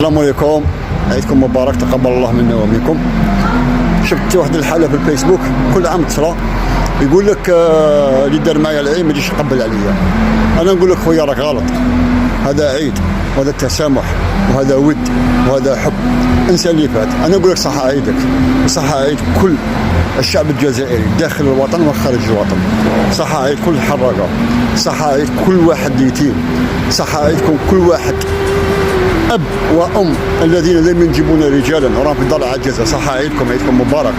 السلام عليكم، عيدكم مبارك، تقبل الله منا ومنكم. شفت واحد الحاله في الفيسبوك كل عام تصرى، يقول لك اللي دار معايا العيد ما يجيش يقبل عليا. انا نقول لك خويا راك غلط، هذا عيد وهذا تسامح وهذا ود وهذا حب. انسى اللي فات. انا نقول لك صح عيدك وصح عيد كل الشعب الجزائري داخل الوطن وخارج الوطن. صح عيد كل حراقه، صح عيد كل واحد يتيم، صح عيدكم كل واحد أب وأم الذين لم ينجبون رجالا وراهم في دار العجزة. صح عيدكم، عيدكم مبارك،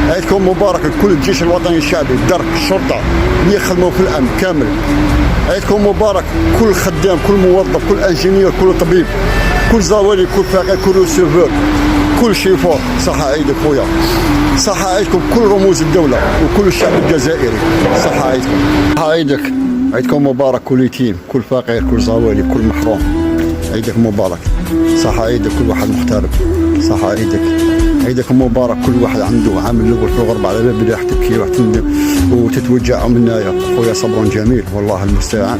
عيدكم مبارك لكل الجيش الوطني الشعبي، الدرك، الشرطة اللي يخدموا في الأمن كامل. عيدكم مبارك كل خدام، كل موظف، كل انجينير، كل طبيب، كل زوالي، كل فاقد، كل ريسيفور، كل شيفور. صح عيدك خويا، صح عيدكم كل رموز الدولة وكل الشعب الجزائري. صح عيدكم، صح عيدك، عيدكم مبارك كل يتيم، كل فقير، كل زوالي، كل محروم. عيدك مبارك، صح عيدك كل واحد مغترب. صح عيدك، عيدك مبارك كل واحد عنده عامل الاول في الغربه على باب اللي تبكي وتتوجع منايا. خويا صبر جميل والله المستعان.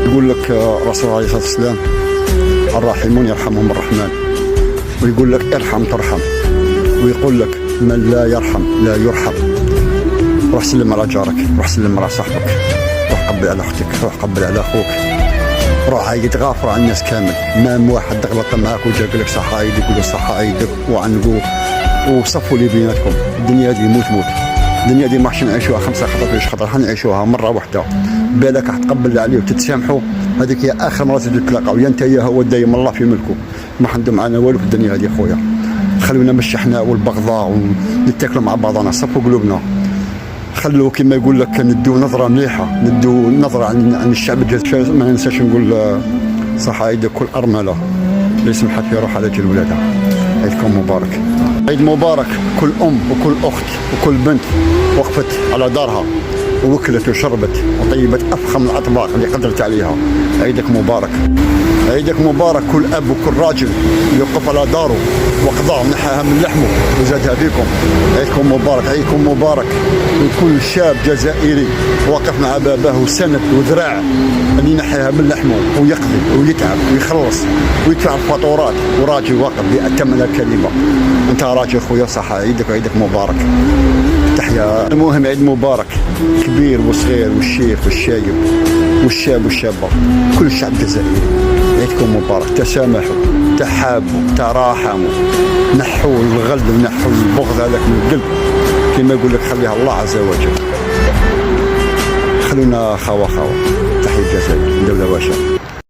يقول لك الرسول عليه الصلاه والسلام الراحمون يرحمهم الرحمن، ويقول لك ارحم ترحم، ويقول لك من لا يرحم لا يرحم. روح سلم على جارك، روح سلم على صاحبك، روح قبل على اختك، روح قبل على اخوك، روح عيد غافر على الناس كامل. ما واحد غلط معاك وجا قال لك صح عيدك، يقول له صح عيدك وعنقوا وصفوا لي بيناتكم. الدنيا هذه موت، الدنيا هذه ما حش نعيشوها 5 خطر 6 خطر، حنعيشوها مره واحده. بالك حتقبل عليه وتتسامحوا، هذيك هي اخر مره تتلاقاو، يا انت يا هو دايم الله في ملكه. ما حندو معنا والو في الدنيا هذه خويا. خلونا من الشحناء والبغضاء ونتاكلوا مع بعضنا، صفوا قلوبنا. خلوا كما يقول لك ندو نظره مليحه، ندو نظره عن الشعب الجزائري. ما ننساش نقول صح عيدك كل ارمله اللي سمحت في روح على جل ولادها. عيدكم مبارك، عيد مبارك كل ام وكل اخت وكل بنت وقفت على دارها ووكلت وشربت وطيبت افخم الاطباق اللي قدرت عليها. عيدك مبارك، عيدك مبارك كل اب وكل راجل يوقف على داره وقضاء نحاها من لحمه وزادها فيكم. عيدكم مبارك، عيدكم مبارك لكل شاب جزائري واقف مع باباه وسند وذراع اللي ينحيها من لحمه ويقضي ويتعب ويخلص ويدفع الفاتورات، وراجل واقف بأتم الكلمه. انت راجل خويا، صح عيدك وعيدك مبارك. تحيا. المهم عيد مبارك كبير وصغير والشيخ والشايب والشاب والشابه، كل الشعب الجزائري. عيدكم مبارك، تسامحوا، تحابوا، تراحموا، نحوا الغل ونحوا البغض هذاك من القلب. كما يقول لك خليها الله عز وجل. خلونا خوا. تحية الجزائر، دولة واشعة.